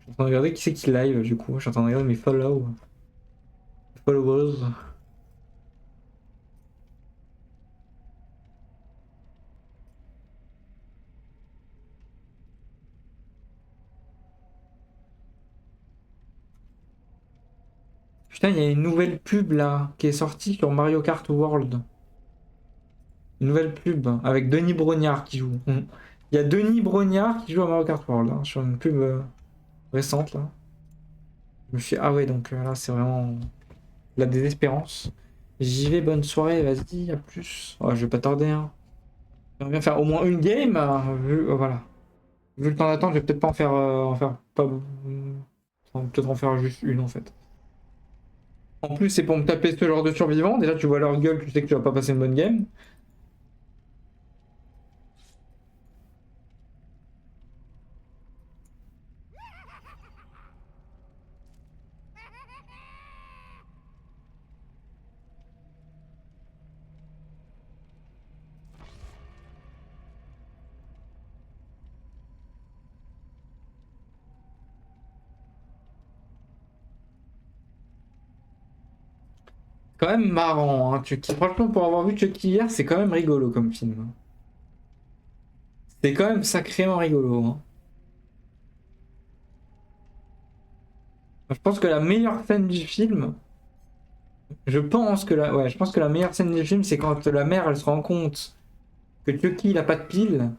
Je suis en train de regarder qui c'est qui live du coup. Je suis en train de regarder mes followers. Putain, il y a une nouvelle pub là qui est sortie sur Mario Kart World. Une nouvelle pub avec Denis Brognard qui joue. Il y a Denis Brognard qui joue à Mario Kart World hein, sur une pub récente là. Je me suis ah ouais donc là c'est vraiment la désespérance. J'y vais, bonne soirée, vas-y, à plus. Oh, je vais pas tarder hein. J'aimerais bien faire au moins une game. Voilà. Vu le temps d'attente, je vais peut-être pas en faire pas. Peut-être en faire juste une en fait. En plus, c'est pour me taper ce genre de survivants. Déjà, tu vois leur gueule, tu sais que tu vas pas passer une bonne game. Quand même marrant, hein, Chucky. Franchement, pour avoir vu Chucky hier, c'est quand même rigolo comme film. C'est quand même sacrément rigolo. Hein. Je pense que la meilleure scène du film, je pense que la meilleure scène du film, c'est quand la mère, elle se rend compte que Chucky, il a pas de pile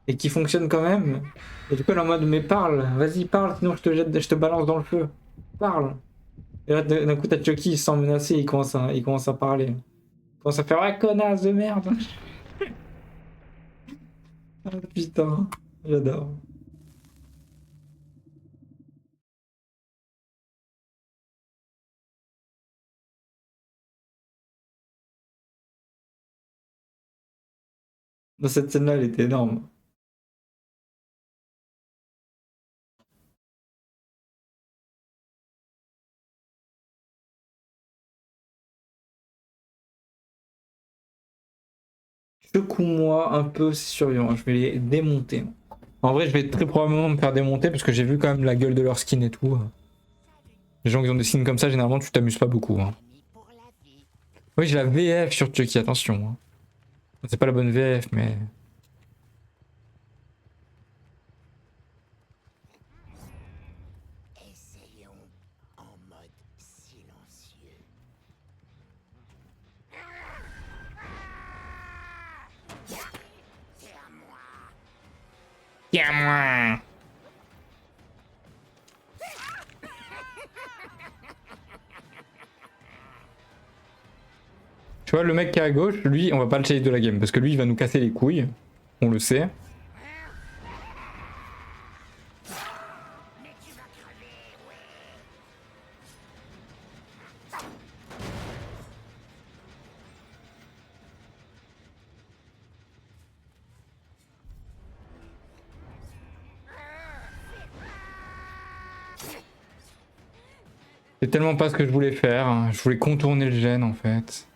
et qu'il fonctionne quand même. Et du coup, elle est en mode, mais parle, vas-y, parle, sinon je te balance dans le feu. Parle. Et là, d'un coup, t'as Chucky, il se sent menacé, il commence à parler. Il commence à faire, ouais, connasse de merde. Ah, putain, j'adore. Dans cette scène-là, elle était énorme. Secoue-moi un peu ces survivants, je vais les démonter. En vrai, je vais très probablement me faire démonter parce que j'ai vu quand même la gueule de leur skin et tout. Les gens qui ont des skins comme ça, généralement, tu t'amuses pas beaucoup. Hein. Oui, j'ai la VF sur Chucky, attention. Hein. C'est pas la bonne VF, mais. Tiens-moi! Tu vois, le mec qui est à gauche, lui, on va pas le chase de la game parce que lui, il va nous casser les couilles. On le sait. C'est tellement pas ce que je voulais faire. Hein. Je voulais contourner le gène en fait.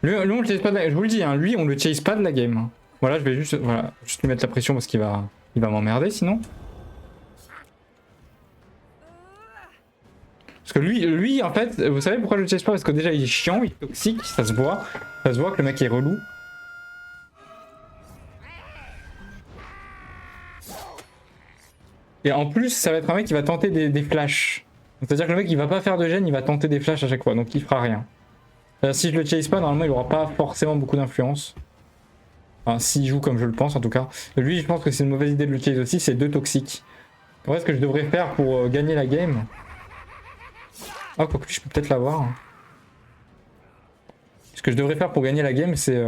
Lui, on le chase pas de la... Je vous le dis, hein, lui, on le chase pas de la game. Hein. Voilà, je vais juste, voilà, juste lui mettre la pression parce il va m'emmerder sinon. Parce que lui, en fait, vous savez pourquoi je le chase pas? Parce que déjà, il est chiant, il est toxique, ça se voit. Ça se voit que le mec est relou. Et en plus, ça va être un mec qui va tenter des flashs. C'est-à-dire que le mec, il va pas faire de gêne, il va tenter des flashs à chaque fois, donc il fera rien. Si je le chase pas, normalement, il aura pas forcément beaucoup d'influence. Enfin, s'il joue comme je le pense, en tout cas. Lui, je pense que c'est une mauvaise idée de le chase aussi, c'est 2 toxiques. En vrai, ce que je devrais faire pour gagner la game... Ah, quoique, je peux peut-être l'avoir. Hein. Ce que je devrais faire pour gagner la game, c'est...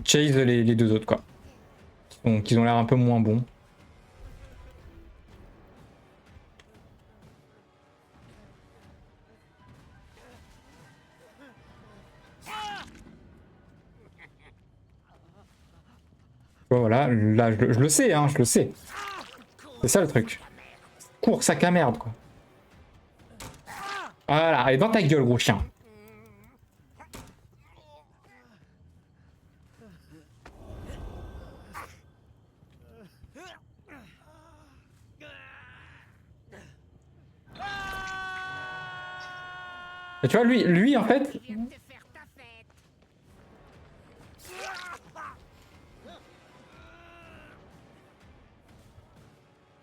chase les deux autres, quoi. Qui ont l'air un peu moins bons. Voilà, là, je le sais, hein, je le sais. C'est ça le truc. Cours, sac à merde, quoi. Voilà, allez, dans ta gueule, gros chien. Et tu vois, lui en fait...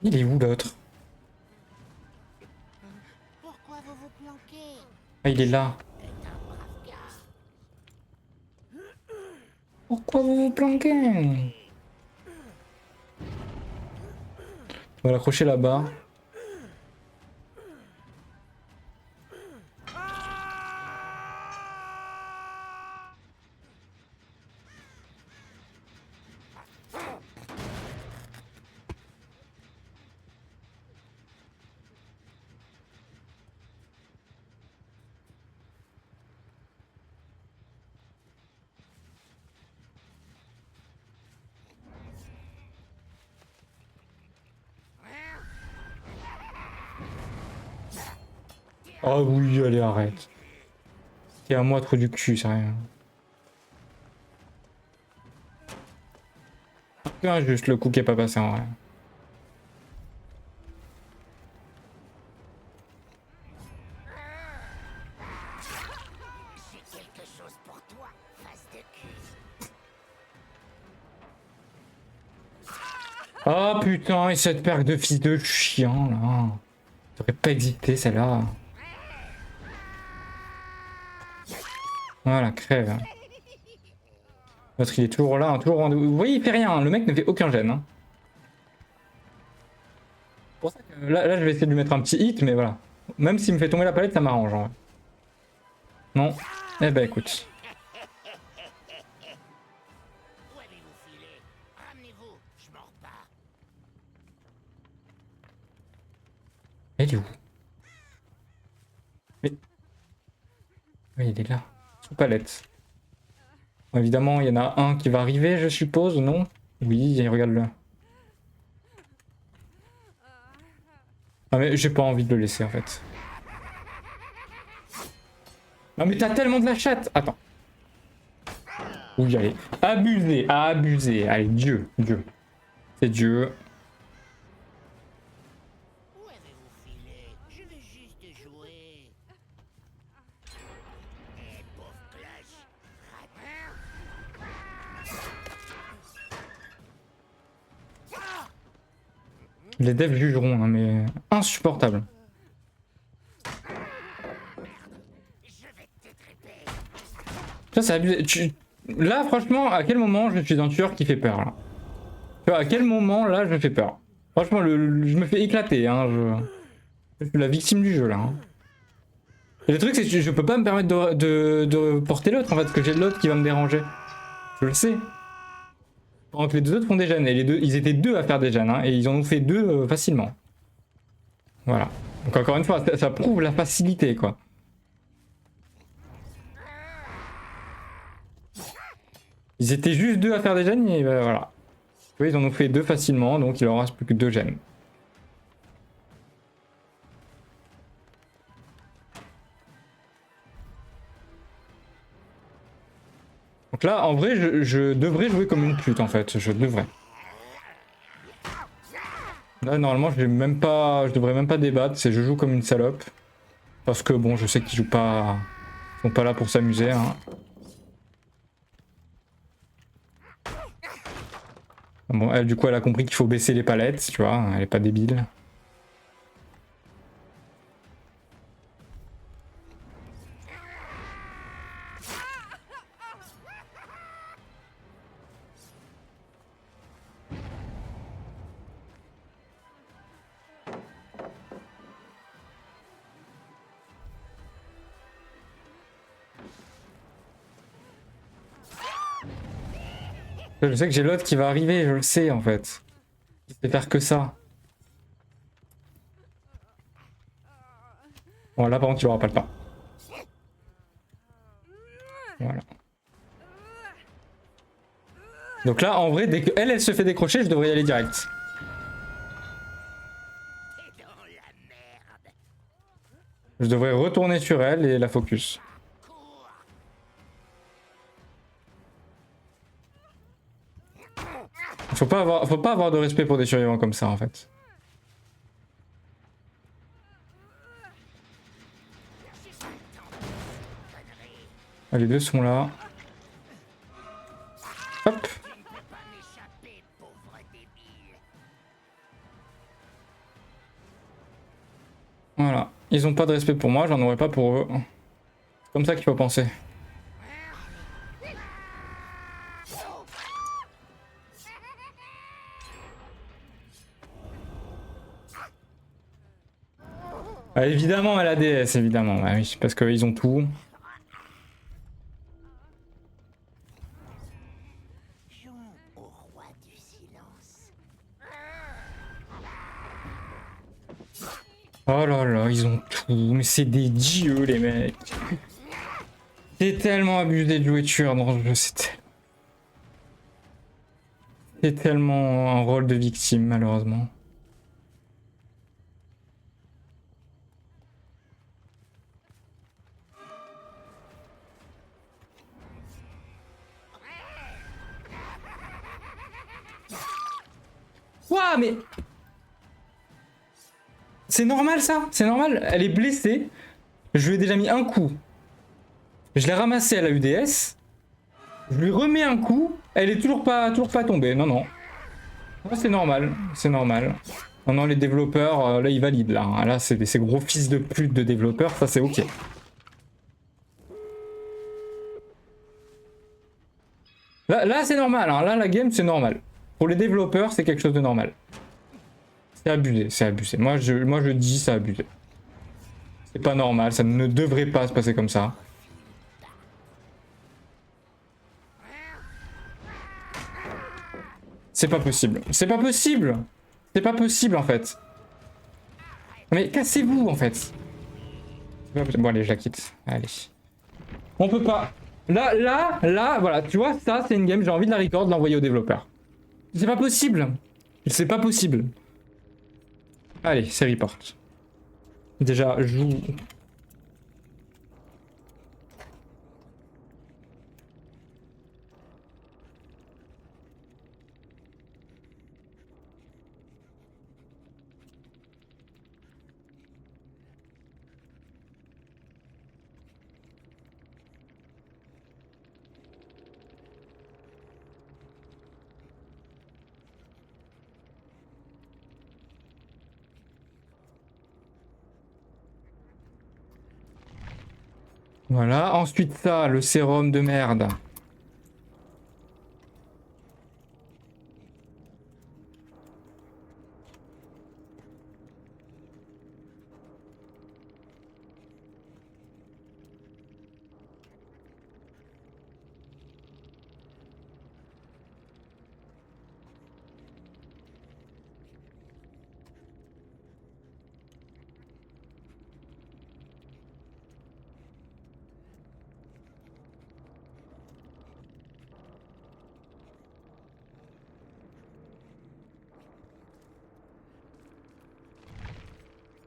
Il est où l'autre? Pourquoi vous vous planquez? Ah, il est là. C'est un brave gars. Pourquoi vous vous planquez? On va l'accrocher là-bas. Oh oui, allez, arrête. T'es à moi trop du cul, sérieux. Un peu injuste le coup qui est pas passé en vrai. J'ai quelque chose pour toi, face de cul. Oh putain, et cette paire de fils de chien là. T'aurais pas existé celle-là. Voilà, crève. L'autre il est toujours là, hein, toujours au rendez-vous. Vous voyez, il fait rien, hein. Le mec ne fait aucun gêne. Hein. C'est pour ça que là, je vais essayer de lui mettre un petit hit, mais voilà. Même s'il me fait tomber la palette, ça m'arrange. En vrai. Non. Eh ben écoute. Où avez-vous filé? Ramenez-vous, je mords pas. Elle est où? Mais... Oui, il est là. Sous palette. Bon, évidemment, il y en a un qui va arriver, je suppose, non? Oui, regarde-le. Ah mais j'ai pas envie de le laisser en fait. Ah mais t'as tellement de la chatte. Attends. Oui, allez. Abusé, abusé. Allez, Dieu, Dieu. C'est Dieu. Où avez-vous filé? Je vais juste jouer. Eh, pauvre cloche. Les devs jugeront, hein, mais insupportable. Je vais t'étriper. Ça, c'est abusé. Là, franchement, à quel moment je suis un tueur qui fait peur là? Tu vois, à quel moment là je me fais peur? Franchement, je me fais éclater. Hein, je suis la victime du jeu là. Hein. Et le truc, c'est que je peux pas me permettre de porter l'autre en fait, parce que j'ai l'autre qui va me déranger. Je le sais. Pendant que les deux autres font des gènes. Et les deux, ils étaient deux à faire des gènes, hein, et ils en ont fait deux facilement. Voilà. Donc encore une fois, ça prouve la facilité, quoi. Ils étaient juste deux à faire des gènes, et voilà. Tu vois, ils en ont fait deux facilement, donc il leur reste plus que deux gènes. Donc là, en vrai, je devrais jouer comme une pute, en fait. Je devrais. Là, normalement, je devrais même pas débattre. C'est je joue comme une salope. Parce que bon, je sais qu'ils jouent pas, ils sont pas là pour s'amuser. Hein. Bon, elle, du coup, elle a compris qu'il faut baisser les palettes, tu vois. Elle est pas débile. Je sais que j'ai l'autre qui va arriver, je le sais en fait. Il sait faire que ça. Bon, là par contre, il aura pas le temps. Voilà. Donc là, en vrai, dès qu'elle, elle se fait décrocher, je devrais y aller direct. T'es dans la merde. Je devrais retourner sur elle et la focus. Cours. Faut pas avoir de respect pour des survivants comme ça en fait. Ah, les deux sont là. Hop. Tu ne peux pas m'échapper, pauvre débile. Voilà. Ils ont pas de respect pour moi, j'en aurais pas pour eux. C'est comme ça qu'il faut penser. Ah, évidemment, elle a DS, évidemment. Bah oui, parce qu'ils ont tout. Jouons au roi du silence. Oh là là, ils ont tout. Mais c'est des dieux, les mecs. C'est tellement abusé de jouer tueur dans ce jeu, c'est tellement un rôle de victime, malheureusement. Ouah, mais... C'est normal ça, c'est normal. Elle est blessée. Je lui ai déjà mis un coup. Je l'ai ramassée à la UDS. Je lui remets un coup. Elle est toujours pas tombée. Non, non. Non, c'est normal, c'est normal. Non, non, les développeurs, là, ils valident. Là, là c'est ces gros fils de pute de développeurs. Ça, c'est ok. Là c'est normal. Hein. Là, la game, c'est normal. Pour les développeurs, c'est quelque chose de normal. C'est abusé, c'est abusé. Moi, je dis c'est abusé. C'est pas normal, ça ne devrait pas se passer comme ça. C'est pas possible. C'est pas possible. C'est pas possible en fait. Mais cassez-vous en fait. C'est pas possible. Bon allez, je la quitte. Allez. On peut pas. Là, voilà, tu vois, ça c'est une game, j'ai envie de la record, de l'envoyer aux développeurs. C'est pas possible. C'est pas possible. Allez, c'est report. Déjà, joue. Voilà, ensuite ça, le sérum de merde.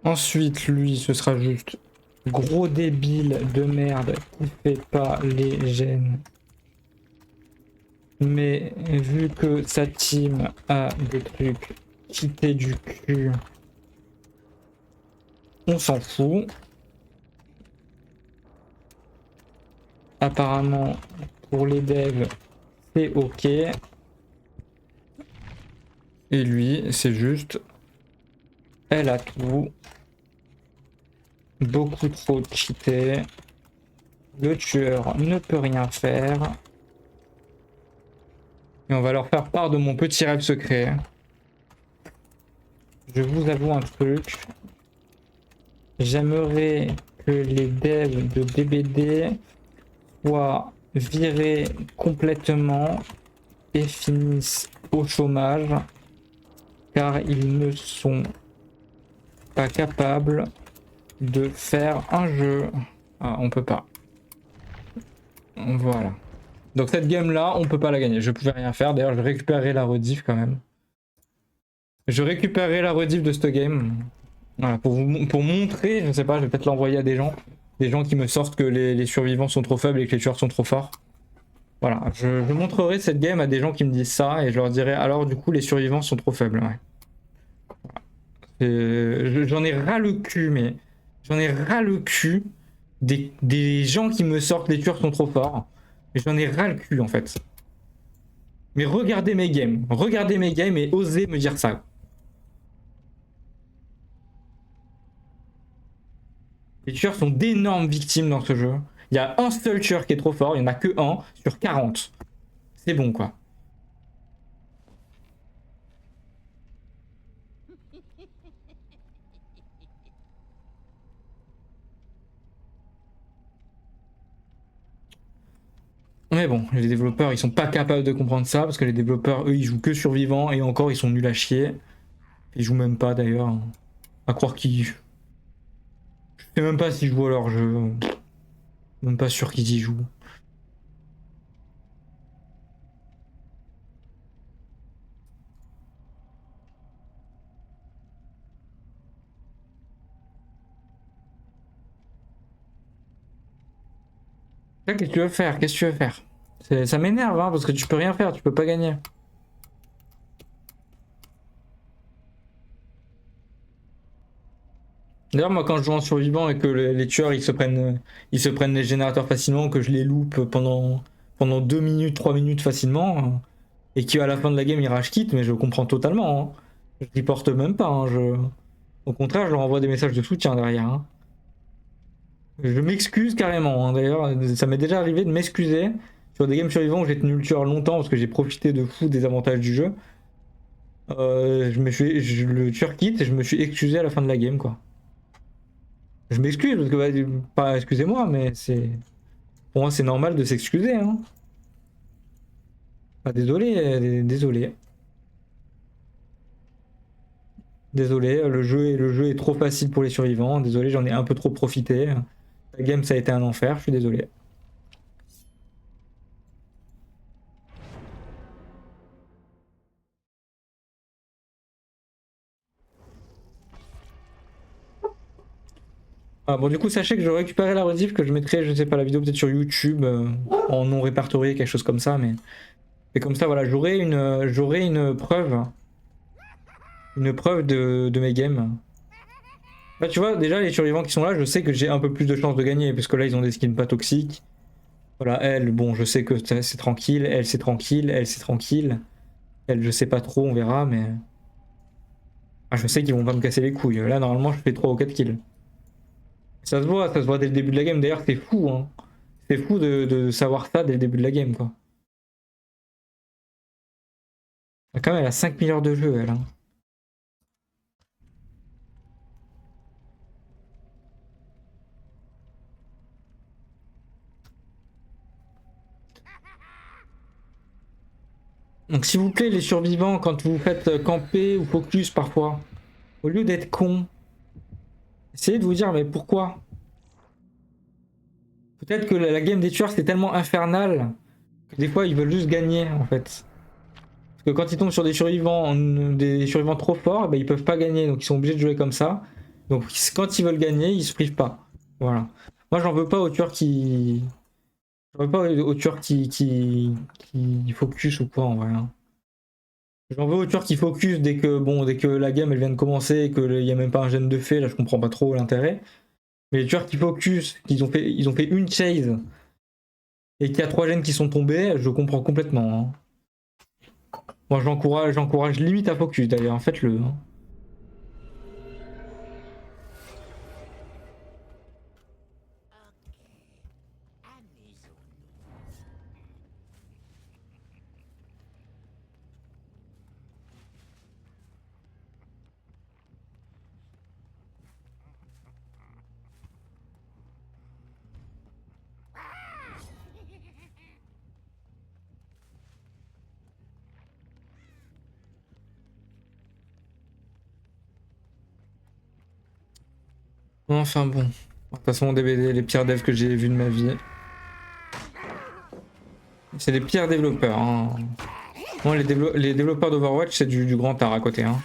Ensuite, lui, ce sera juste gros débile de merde qui fait pas les gènes. Mais vu que sa team a des trucs quittés du cul, on s'en fout. Apparemment, pour les devs, c'est ok. Et lui, c'est juste... Elle a tout. Beaucoup trop cheaté. Le tueur ne peut rien faire. Et on va leur faire part de mon petit rêve secret. Je vous avoue un truc. J'aimerais que les devs de DBD soient virés complètement et finissent au chômage. Car ils ne sont pas capables de faire un jeu. Ah, on peut pas. Voilà. Donc cette game là, on peut pas la gagner. Je pouvais rien faire. D'ailleurs, je récupérerai la rediff quand même. Je récupérerai la rediff de cette game. Voilà, pour montrer, je sais pas, je vais peut-être l'envoyer à des gens. Des gens qui me sortent que les survivants sont trop faibles et que les tueurs sont trop forts. Voilà, je montrerai cette game à des gens qui me disent ça et je leur dirai alors du coup les survivants sont trop faibles. Ouais. J'en ai ras le cul, mais j'en ai ras le cul des gens qui me sortent les tueurs sont trop forts. Et j'en ai ras le cul en fait. Mais regardez mes games et osez me dire ça. Les tueurs sont d'énormes victimes dans ce jeu. Il y a un seul tueur qui est trop fort, il n'y en a que un sur 40. C'est bon quoi. Mais bon, les développeurs ils sont pas capables de comprendre ça parce que les développeurs eux ils jouent que survivants et encore ils sont nuls à chier. Ils jouent même pas d'ailleurs. À croire qu'ils. Je sais même pas s'ils jouent à leur jeu. Même pas sûr qu'ils y jouent. Qu'est-ce que tu veux faire? Qu'est-ce que tu veux faire? Ça m'énerve hein, parce que tu peux rien faire, tu peux pas gagner. D'ailleurs, moi, quand je joue en survivant et que les tueurs ils se prennent les générateurs facilement, que je les loupe pendant 2 minutes, 3 minutes facilement, et qu'à la fin de la game ils rage quittent, mais je comprends totalement. Hein. Je reporte même pas. Hein, Au contraire, je leur envoie des messages de soutien derrière. Hein. Je m'excuse carrément. Hein. D'ailleurs, ça m'est déjà arrivé de m'excuser sur des games survivants où j'ai tenu le tueur longtemps parce que j'ai profité de fou des avantages du jeu. Le tueur quitte et je me suis excusé à la fin de la game, quoi. Je m'excuse parce que, pas excusez-moi, mais c'est. Pour moi, c'est normal de s'excuser, hein. Ah, désolé, désolé. Désolé, le jeu est trop facile pour les survivants. Désolé, j'en ai un peu trop profité. La game, ça a été un enfer, je suis désolé. Ah, bon, du coup, sachez que je récupérerai la rediff que je mettrai, je sais pas, la vidéo peut-être sur YouTube, en non répertorié, quelque chose comme ça, mais. Et comme ça, voilà, j'aurai une preuve de mes games. Bah, tu vois, déjà, les survivants qui sont là, je sais que j'ai un peu plus de chances de gagner, parce que là, ils ont des skins pas toxiques. Voilà, elle, bon, je sais que c'est tranquille, elle, c'est tranquille, elle, c'est tranquille. Elle, je sais pas trop, on verra, mais. Ah, je sais qu'ils vont pas me casser les couilles. Là, normalement, je fais 3 ou 4 kills. Ça se voit dès le début de la game. D'ailleurs, c'est fou, hein. C'est fou de savoir ça dès le début de la game, quoi. Ah, quand même, elle a 5 milliards de jeux, elle. Hein. Donc, s'il vous plaît, les survivants, quand vous faites camper ou focus parfois, au lieu d'être con, essayez de vous dire, mais pourquoi? Peut-être que la game des tueurs, c'est tellement infernal que des fois, ils veulent juste gagner, en fait. Parce que quand ils tombent sur des survivants trop forts, bah, ils peuvent pas gagner, donc ils sont obligés de jouer comme ça. Donc, quand ils veulent gagner, ils se privent pas. Voilà. Moi, j'en veux pas aux tueurs qui. J'en veux pas aux tueurs qui focus ou quoi, en vrai. Hein. J'en veux aux tueurs qui focus dès que la game elle vient de commencer et qu'il n'y a même pas un gène de fait, là je comprends pas trop l'intérêt. Mais les tueurs qui focus, ils ont fait une chase et qu'il y a 3 gènes qui sont tombés, je comprends complètement. Hein. Moi j'encourage limite à focus d'ailleurs, faites-le. Hein. Enfin bon. De toute façon, les pires devs que j'ai vus de ma vie. C'est les pires développeurs. Hein. Moi, les développeurs d'Overwatch, c'est du grand art à côté. Hein.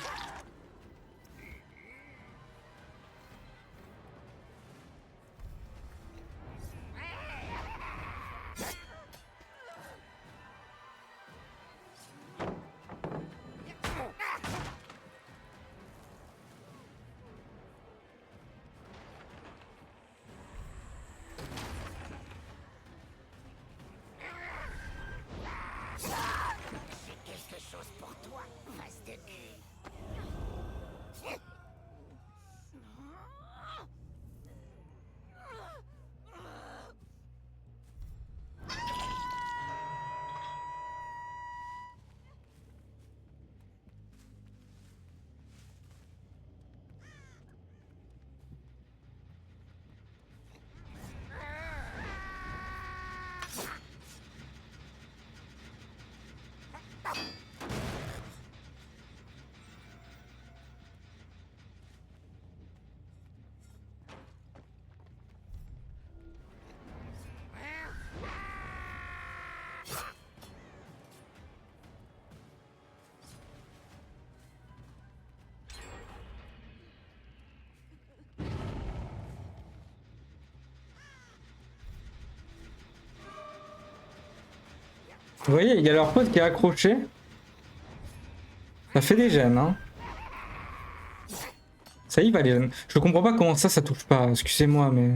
Vous voyez, il y a leur pote qui est accroché. Ça fait des gènes, hein. Ça y va les gènes. Je comprends pas comment ça touche pas. Excusez-moi, mais...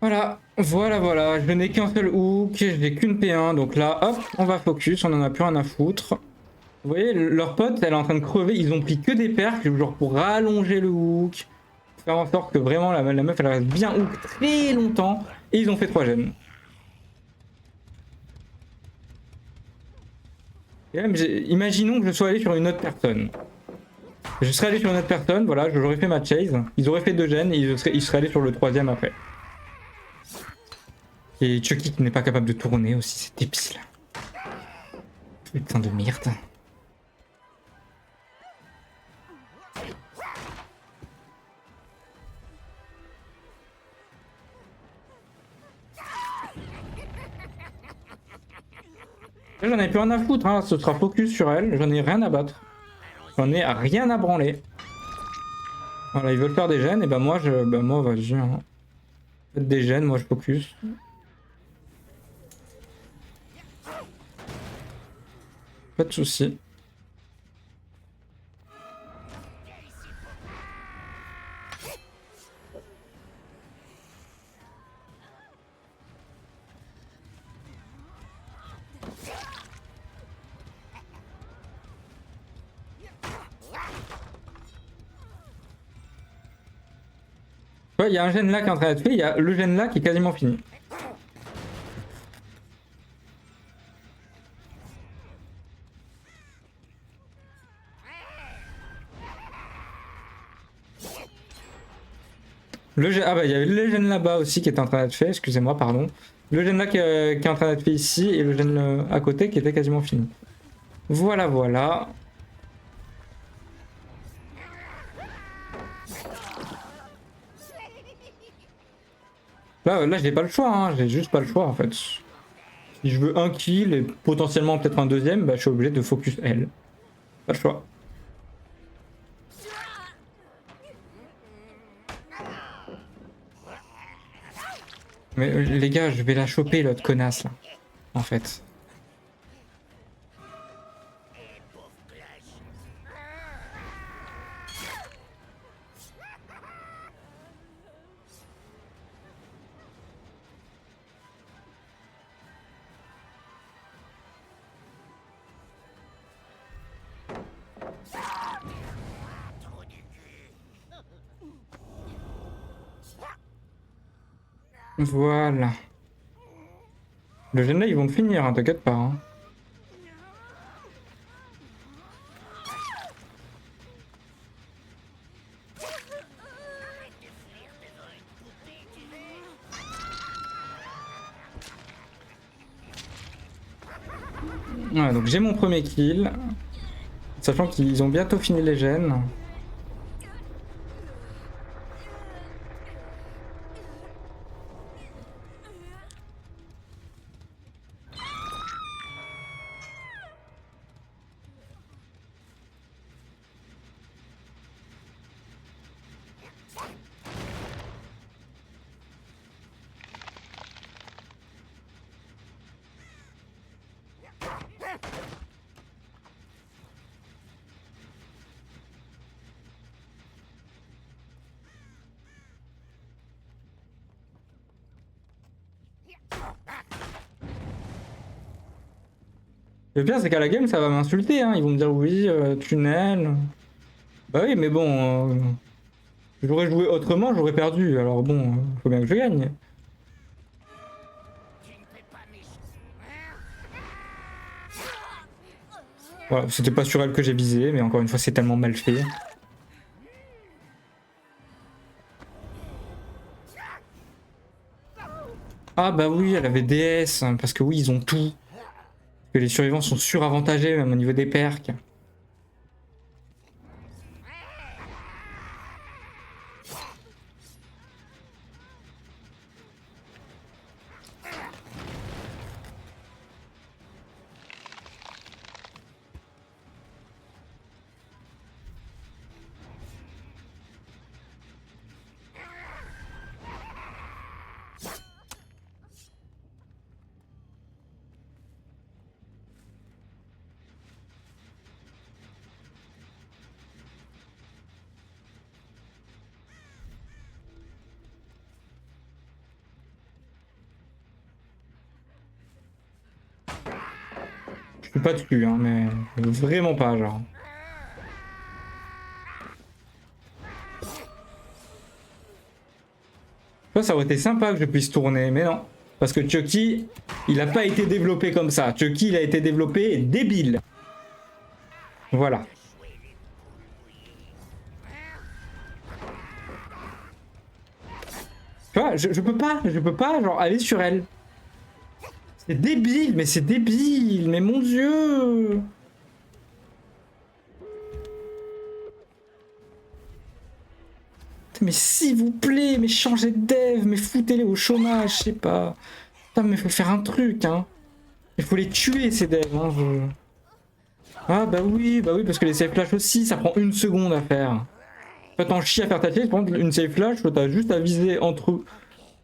Voilà. Je n'ai qu'un seul hook, j'ai qu'une P1, donc là, hop, on va focus, on en a plus rien à foutre. Vous voyez, leur pote, elle est en train de crever, ils ont pris que des perks, genre pour rallonger le hook, faire en sorte que vraiment la meuf, elle reste bien hook très longtemps, et ils ont fait 3 gemmes. Et même, imaginons que je sois allé sur une autre personne. Je serais allé sur une autre personne, voilà, j'aurais fait ma chase, ils auraient fait 2 gemmes, et ils seraient allés sur le 3ème après. Et Chucky qui n'est pas capable de tourner aussi, c'est débile. Putain de merde. Là, j'en ai plus rien à foutre, hein. Ce sera focus sur elle, j'en ai rien à battre. J'en ai rien à branler. Voilà, ils veulent faire des gènes, et ben moi, moi vas-y. Hein. Faites des gènes, moi je focus. Pas de soucis. Il y a un gène là qui est en train d'être fait, il y a le gène là qui est quasiment fini. Ah bah il y avait le gène là-bas aussi qui était en train d'être fait, excusez-moi, pardon. Le gène là qui est en train d'être fait ici et le gène à côté qui était quasiment fini. Voilà. Là j'ai pas le choix, hein. J'ai juste pas le choix en fait. Si je veux un kill et potentiellement peut-être un deuxième, bah je suis obligé de focus elle. Pas le choix. Mais les gars, je vais la choper l'autre connasse là, en fait. Voilà. Le gène là, ils vont le finir, hein, t'inquiète pas. Hein. Ouais, donc j'ai mon premier kill. Sachant qu'ils ont bientôt fini les gènes. Le pire, c'est qu'à la game, ça va m'insulter. Hein. Ils vont me dire oui, tunnel. Bah oui, mais bon, j'aurais joué autrement, j'aurais perdu. Alors bon, faut bien que je gagne. Voilà, c'était pas sur elle que j'ai visé, mais encore une fois, c'est tellement mal fait. Ah bah oui, elle avait DS, hein, parce que oui, ils ont tout. Que les survivants sont suravantagés, même au niveau des perks. pas dessus, hein, mais vraiment pas, genre. Ça aurait été sympa que je puisse tourner, mais non. Parce que Chucky, il a pas été développé comme ça. Chucky, il a été développé débile. Voilà. Tu vois, je peux pas, genre, aller sur elle. C'est débile, mais c'est débile, mais mon Dieu. Mais s'il vous plaît, mais changez de dev, mais foutez-les au chômage, je sais pas. Putain, mais faut faire un truc, hein. Il faut les tuer, ces devs, hein. Ah bah oui, parce que les save flash aussi, ça prend 1 seconde à faire. Toi, t'en chies à faire ta pièce, par contre, une save flash, t'as juste à viser entre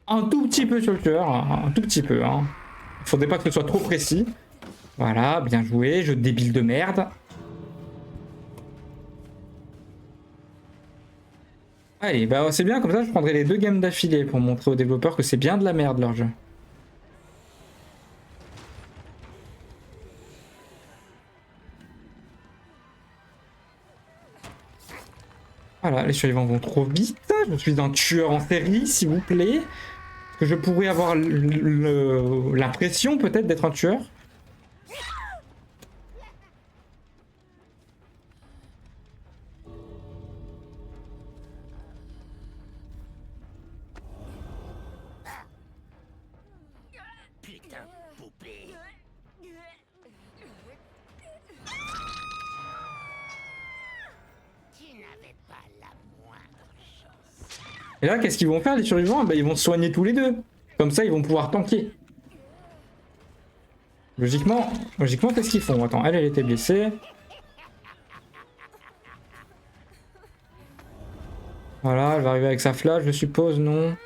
un tout petit peu sur le tueur, hein, un tout petit peu, hein. Faudrait pas que ce soit trop précis. Voilà, bien joué, jeu de débile de merde. Allez, bah c'est bien, comme ça je prendrai les 2 games d'affilée pour montrer aux développeurs que c'est bien de la merde leur jeu. Voilà, les survivants vont trop vite. Je suis un tueur en série, s'il vous plaît. Est-ce que je pourrais avoir l'impression peut-être d'être un tueur? Putain de poupée. Tu n'avais pas la moindre chance. Et là, qu'est-ce qu'ils vont faire les survivants? Bah, ils vont se soigner tous les deux. Comme ça, ils vont pouvoir tanker. Logiquement, qu'est-ce qu'ils font? Attends, elle était blessée. Voilà, elle va arriver avec sa flash, je suppose, non?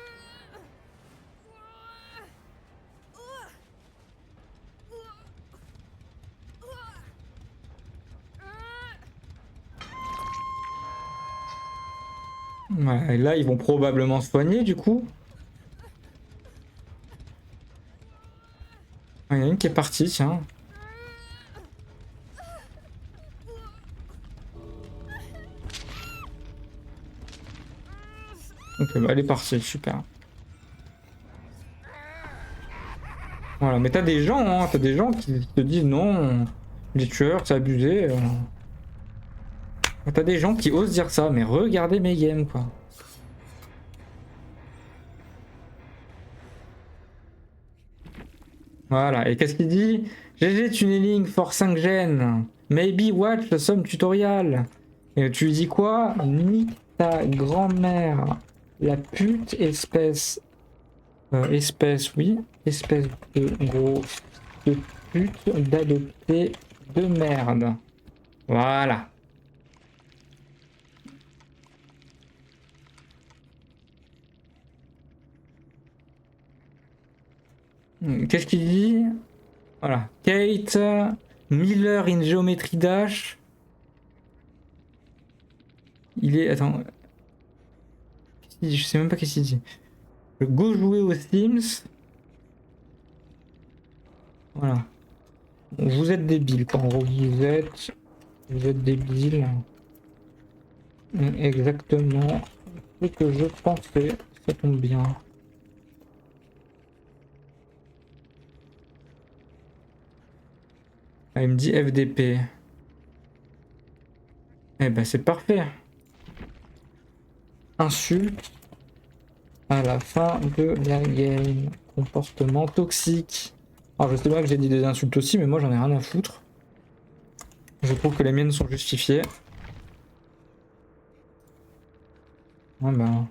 Voilà, et là, ils vont probablement se soigner, du coup. Ah, il y en a une qui est partie, tiens. Ok, bah elle est partie, super. Voilà, mais t'as des gens, hein, t'as des gens qui te disent non, les tueurs, c'est abusé. T'as des gens qui osent dire ça, mais regardez mes games, quoi. Voilà, et qu'est-ce qu'il dit? GG tunneling for 5 gen. Maybe watch some tutorial. Et tu lui dis quoi? Nique ta grand-mère. La pute espèce. Espèce, oui. Espèce de gros. De pute d'adopté de merde. Voilà. Qu'est-ce qu'il dit? Voilà. Kate, Miller in Geometry Dash. Il est. Attends. Je sais même pas qu'est-ce qu'il dit. Go jouer aux Sims. Voilà. Vous êtes débile, quoi. En gros, vous êtes débile. Exactement ce que je pensais. Ça tombe bien. Ah, il me dit FDP. Eh ben c'est parfait. Insulte à la fin de la game. Comportement toxique. Alors je sais pas que j'ai dit des insultes aussi, mais moi j'en ai rien à foutre. Je trouve que les miennes sont justifiées. Ouais ben...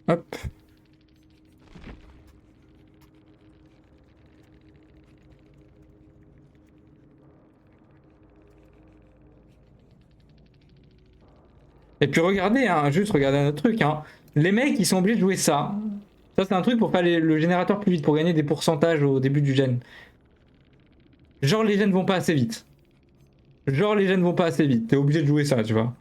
Hop. Et puis regardez, hein, juste regardez un autre truc. Hein. Les mecs, ils sont obligés de jouer ça. Ça, c'est un truc pour faire le générateur plus vite, pour gagner des pourcentages au début du gen. Genre, les gens vont pas assez vite. Genre, les gens vont pas assez vite. T'es obligé de jouer ça, tu vois.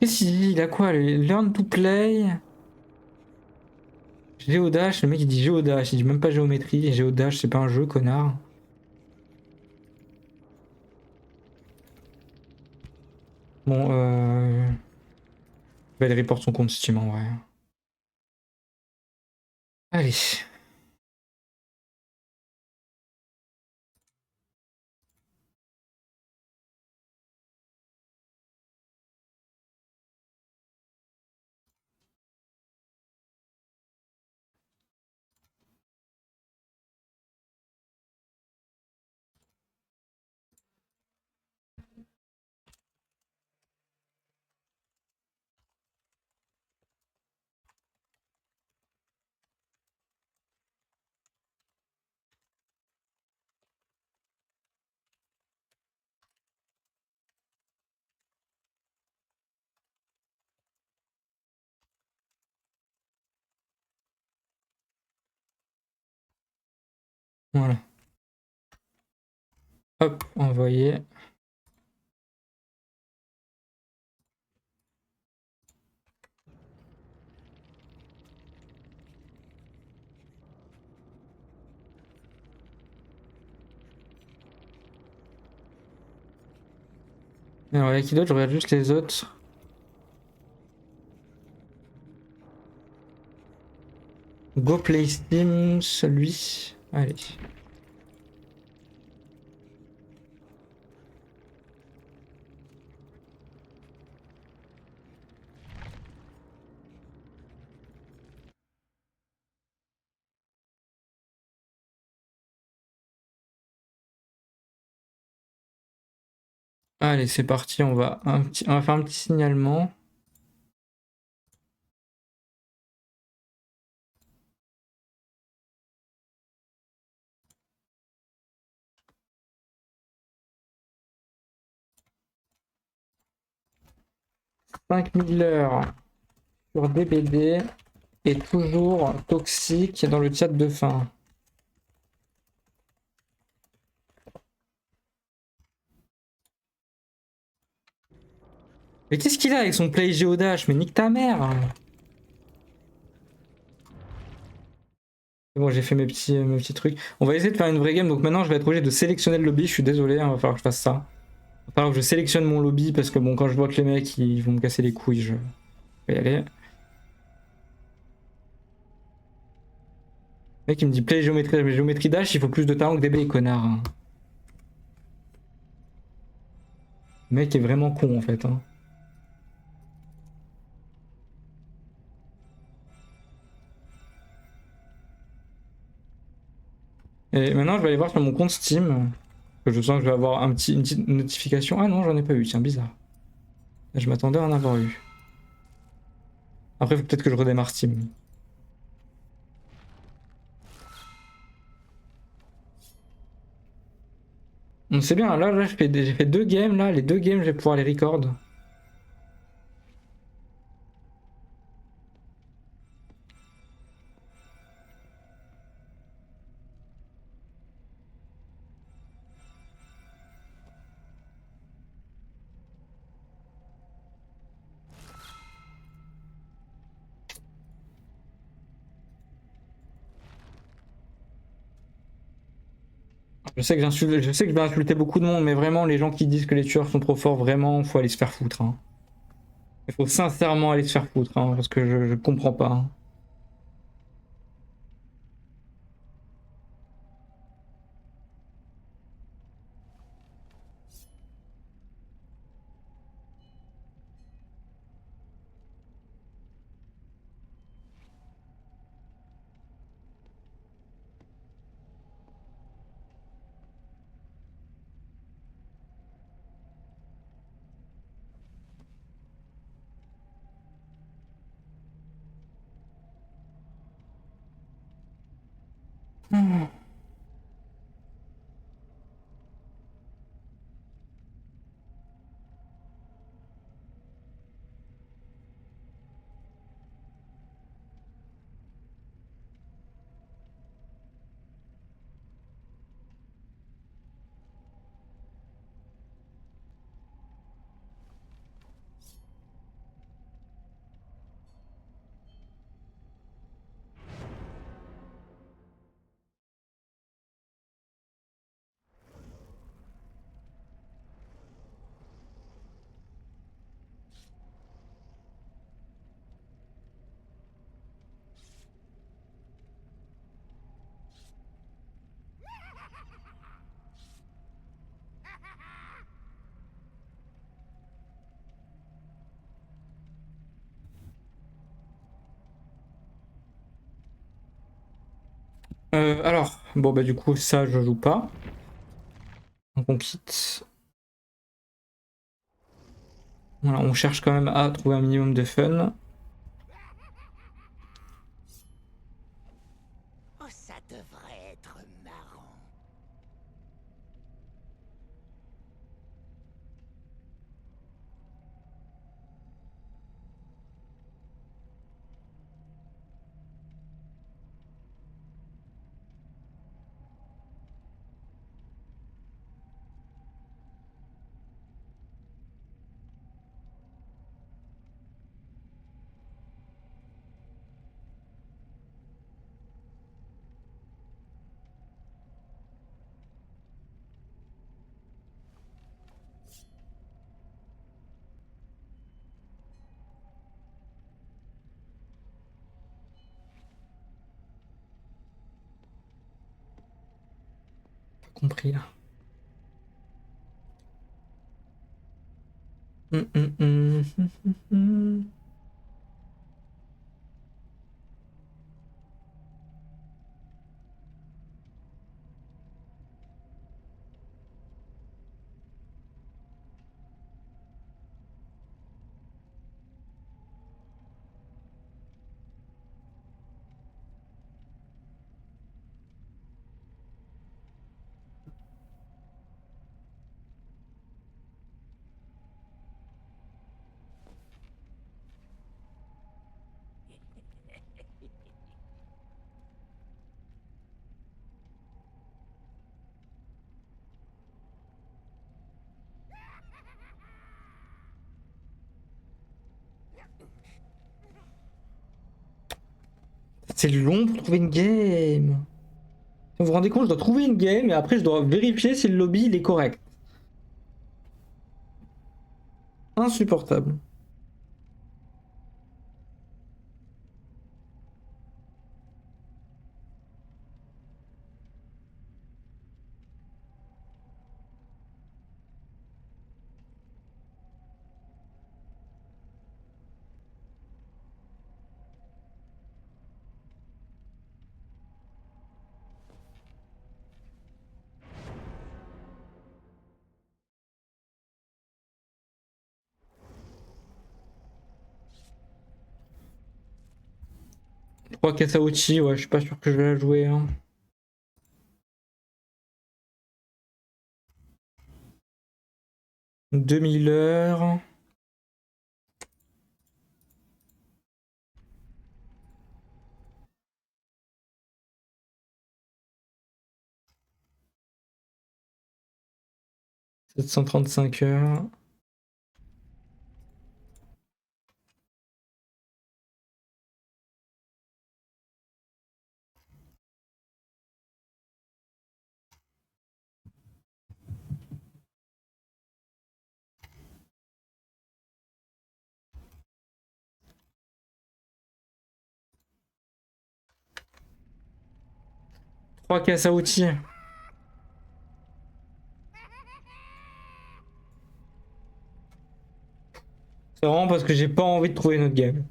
Qu'est-ce qu'il dit? Il a quoi? Lui Learn to play. Géodash, le mec il dit Géodash, il dit même pas géométrie. Géodash, c'est pas un jeu, connard. Bon, bah, il reporte son compte Steam en vrai. Allez. Voilà. Hop, envoyé. Alors, il y a qui d'autre? Je regarde juste les autres. Go Play Steam, celui. Allez. Allez, c'est parti, on va faire un petit signalement. « 5000 heures sur DBD et toujours toxique dans le chat de fin. » Mais qu'est-ce qu'il a avec son play Géodash? Mais nique ta mère! C'est bon, j'ai fait mes petits trucs. On va essayer de faire une vraie game. Donc maintenant, je vais être obligé de sélectionner le lobby. Je suis désolé, hein, va falloir que je fasse ça. Va falloir que je sélectionne mon lobby parce que bon, quand je vois que les mecs ils vont me casser les couilles, je vais y aller. Le mec il me dit play géométrie, mais géométrie dash, il faut plus de talent que DB, connard. Hein. Le mec est vraiment con en fait. Hein. Et maintenant, je vais aller voir sur mon compte Steam. Que je sens que je vais avoir une petite notification. Ah non, j'en ai pas eu, tiens, bizarre. Je m'attendais à en avoir eu. Après, il faut peut-être que je redémarre Steam. C'est bien, là j'ai fait 2 games, là, les 2 games, je vais pouvoir les record. Je sais que je vais insulter beaucoup de monde, mais vraiment, les gens qui disent que les tueurs sont trop forts, vraiment, faut aller se faire foutre. Hein. Il faut sincèrement aller se faire foutre, hein, parce que je comprends pas. Hein. Alors, bon bah du coup ça je joue pas. Donc on quitte. Voilà, on cherche quand même à trouver un minimum de fun. Oh, ça devrait être marrant. Pas compris là. Hum, hum, hum, hum, hum, hum. C'est long pour trouver une game. Vous vous rendez compte, je dois trouver une game et après je dois vérifier si le lobby il est correct. Insupportable. Trois caisses à outils, ouais, je suis pas sûr que je vais la jouer. Hein. 2000 heures. $735. 3 caisses à outils. C'est vraiment parce que j'ai pas envie de trouver une autre game.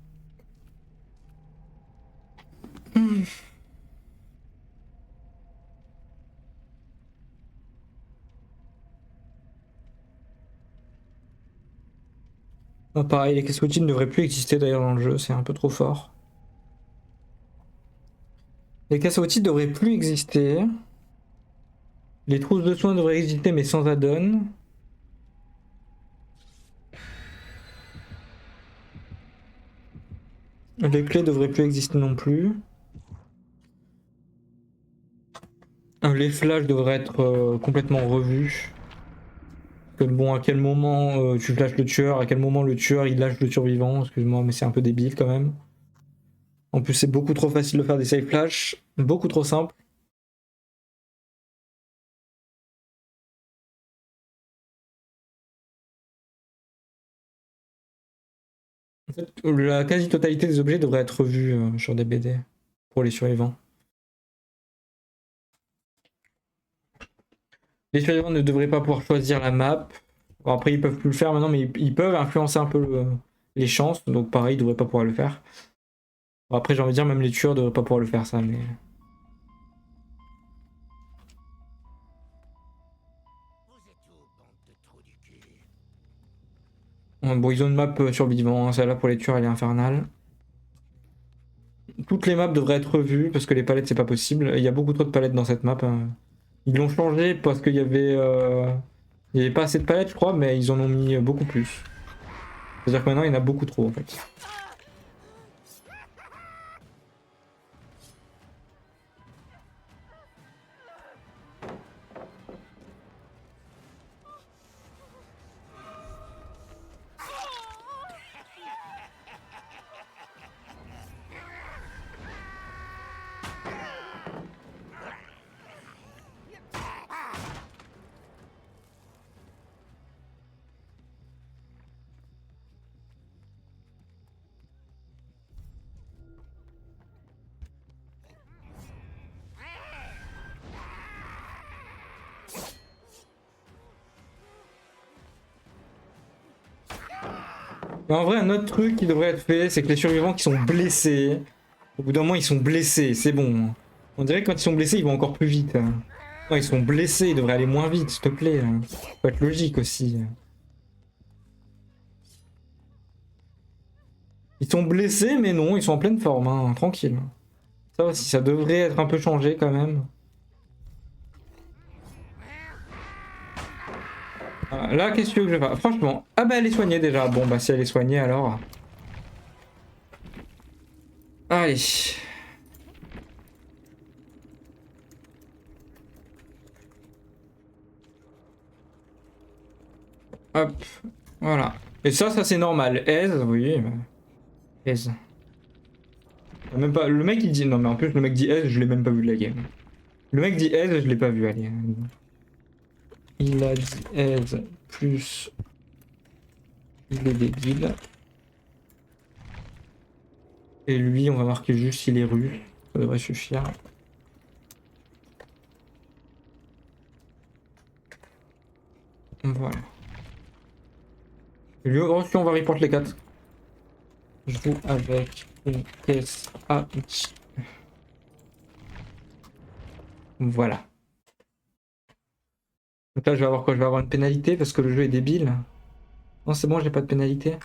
Ah, pareil, les caisses à outils ne devraient plus exister d'ailleurs dans le jeu, c'est un peu trop fort. Les caisses à outils devraient plus exister. Les trousses de soins devraient exister mais sans add-on. Les clés devraient plus exister non plus. Les flashs devraient être complètement revus. Que bon, à quel moment tu flashes le tueur, à quel moment le tueur il lâche le survivant, excuse-moi, mais c'est un peu débile quand même. En plus, c'est beaucoup trop facile de faire des save flash, beaucoup trop simple. En fait, la quasi-totalité des objets devrait être revue sur des BD pour les survivants. Les survivants ne devraient pas pouvoir choisir la map. Bon, après, ils peuvent plus le faire maintenant, mais ils peuvent influencer un peu les chances. Donc, pareil, ils devraient pas pouvoir le faire. Bon, après, j'ai envie de dire, même les tueurs devraient pas pouvoir le faire, ça. Mais Bon, ils ont une map survivant, hein. Celle-là pour les tueurs elle est infernale. Toutes les maps devraient être revues parce que les palettes c'est pas possible. Il y a beaucoup trop de palettes dans cette map, hein. Ils l'ont changé parce qu'il y avait... il y avait pas assez de palettes je crois, mais ils en ont mis beaucoup plus. C'est-à-dire que maintenant il y en a beaucoup trop en fait. Mais en vrai, un autre truc qui devrait être fait, c'est que les survivants qui sont blessés, au bout d'un moment, ils sont blessés, c'est bon. On dirait que quand ils sont blessés, ils vont encore plus vite. Non, ils sont blessés, ils devraient aller moins vite, s'il te plaît. Faut être logique aussi. Ils sont blessés, mais non, ils sont en pleine forme, hein, tranquille. Ça aussi, ça devrait être un peu changé quand même. Là, qu'est-ce que tu veux que je fasse? Franchement, ah bah elle est soignée déjà. Bon bah si elle est soignée alors. Allez. Hop, voilà. Et ça c'est normal. Aise, oui. Aise. Même pas. Le mec il dit non mais en plus le mec dit aise, je l'ai même pas vu de la game. Le mec dit aise, je l'ai pas vu. Allez. Il a dit aise plus. Il est débile. Et lui, on va marquer juste s'il est rue. Ça devrait suffire. Voilà. Et lui, oh, si on va report les 4. Je joue avec une caisse à outils. Voilà. Donc là, je vais avoir quoi? Je vais avoir une pénalité parce que le jeu est débile. Non, c'est bon, j'ai pas de pénalité.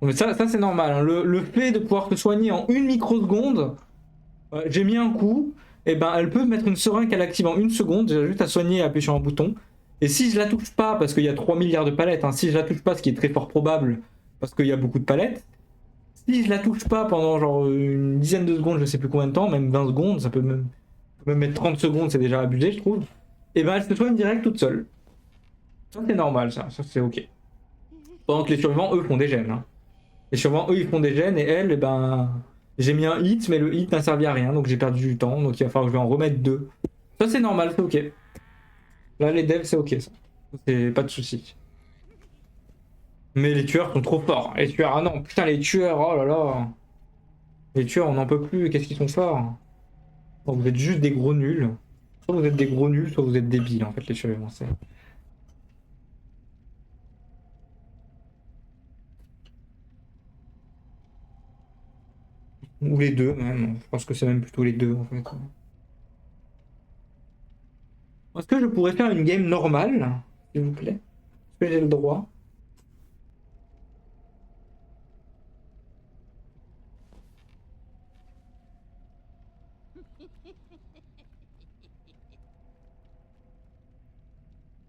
Mais ça c'est normal, hein. Le fait de pouvoir te soigner en une microseconde, j'ai mis un coup, et ben elle peut mettre une seringue qu'elle active en une seconde, j'ai juste à soigner et appuyer sur un bouton. Et si je la touche pas, parce qu'il y a 3 milliards de palettes, hein, si je la touche pas, ce qui est très fort probable, parce qu'il y a beaucoup de palettes, si je la touche pas pendant genre une dizaine de secondes, je sais plus combien de temps, même 20 secondes, ça peut même mettre 30 secondes, c'est déjà abusé je trouve, et ben elle se soigne direct toute seule. Ça c'est normal, ça c'est ok. Pendant que les survivants, eux, font des gènes, hein. Les survivants, eux, ils font des gènes et elle, eh ben, j'ai mis un hit, mais le hit n'a servi à rien, donc j'ai perdu du temps, donc il va falloir que je vais en remettre 2. Ça, c'est normal, c'est ok. Là, les devs, c'est ok, ça. C'est pas de soucis. Mais les tueurs sont trop forts. Les tueurs, ah non, putain, les tueurs, oh là là. Les tueurs, on n'en peut plus, qu'est-ce qu'ils sont forts. Donc, vous êtes juste des gros nuls. Soit vous êtes des gros nuls, soit vous êtes débiles, en fait, les survivants, c'est... Ou les deux, même. Je pense que c'est même plutôt les deux, en fait. Est-ce que je pourrais faire une game normale, s'il vous plaît? Est-ce que j'ai le droit?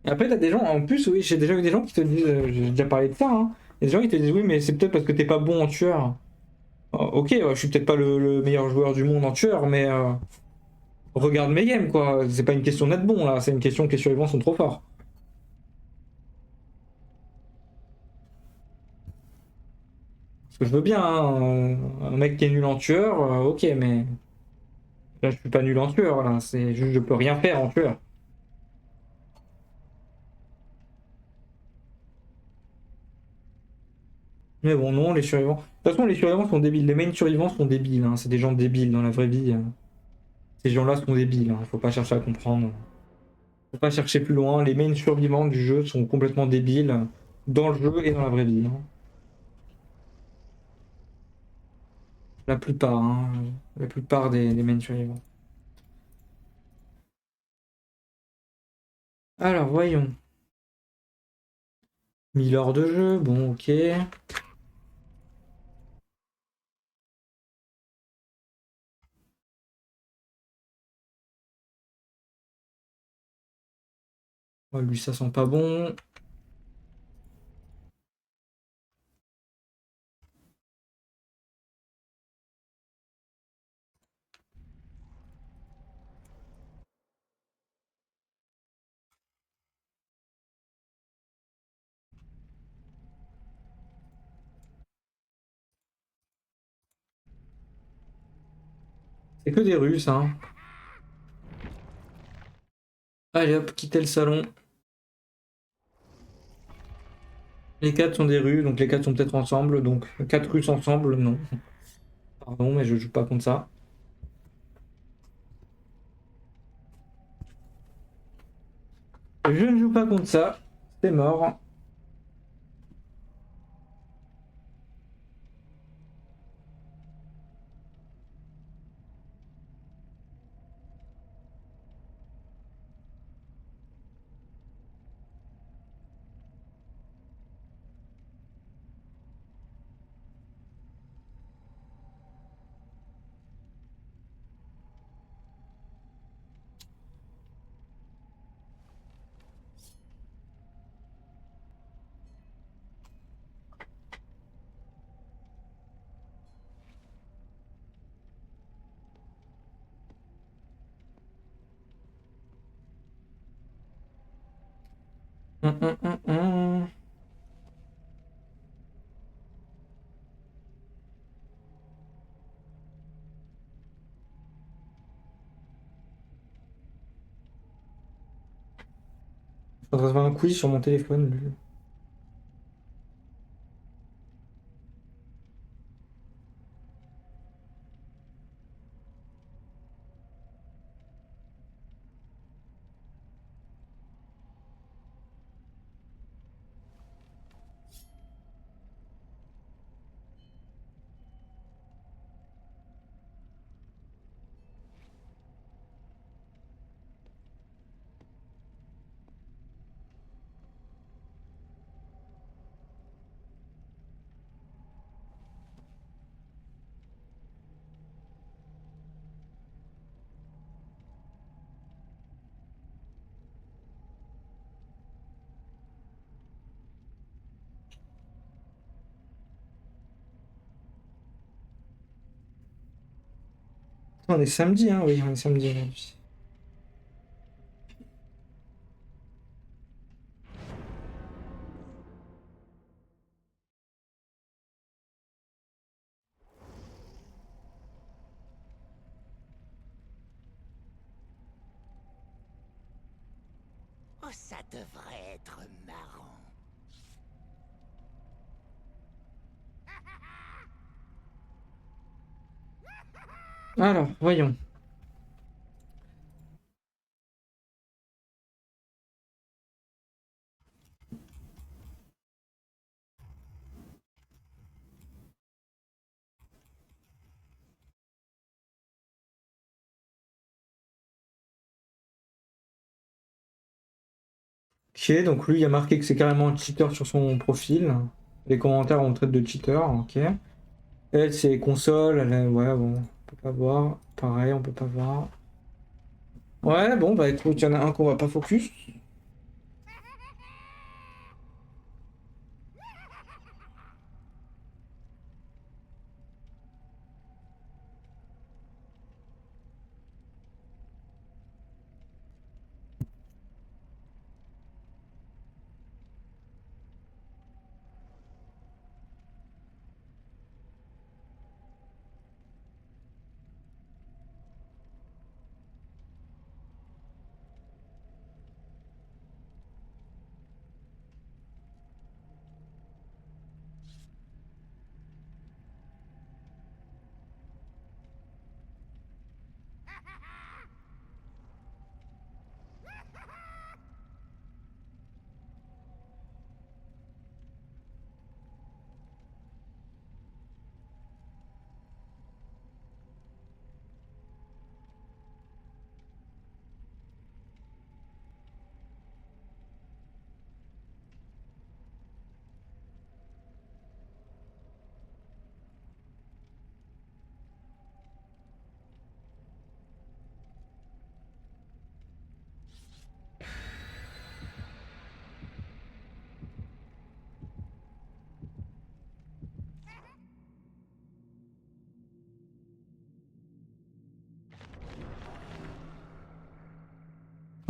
Et après, t'as des gens, en plus, oui, j'ai déjà vu des gens qui te disent, j'ai déjà parlé de ça, hein. Il y a des gens qui te disent, oui, mais c'est peut-être parce que t'es pas bon en tueur. Ok, je suis peut-être pas le meilleur joueur du monde en tueur, mais regarde mes games, quoi. C'est pas une question d'être bon, là, c'est une question que les survivants sont trop forts. Parce que je veux bien, hein, un mec qui est nul en tueur, ok, mais là, je suis pas nul en tueur, là, c'est juste, je peux rien faire en tueur. Mais bon, non, les survivants. De toute façon, les survivants sont débiles. Les main survivants sont débiles, hein. C'est des gens débiles dans la vraie vie. Ces gens-là sont débiles, hein. Faut pas chercher à comprendre. Faut pas chercher plus loin. Les mains survivants du jeu sont complètement débiles dans le jeu et dans la vraie vie, hein. La plupart, hein. La plupart des mains survivants. Alors, voyons. 1000 heures de jeu, bon, ok. Ouais, lui, ça sent pas bon. C'est que des Russes, hein. Allez hop, quittez le salon. Les quatre sont des Russes, donc les quatre sont peut-être ensemble. Donc 4 Russes ensemble, non. Pardon, mais je joue pas contre ça. Je ne joue pas contre ça. C'est mort. Hum, hum, hum, hum. Faudrait se faire un quiz sur mon téléphone, lui. On est samedi, hein, oui, on est samedi aujourd'hui. Oh, ça devrait être marrant. Alors, voyons. Ok, donc lui, il a marqué que c'est carrément un cheater sur son profil. Les commentaires, on traite de cheater, ok. Elle, c'est console, ouais, bon, on peut pas voir. Pareil, on peut pas voir. Ouais, bon, bah écoute, il y en a un qu'on va pas focus.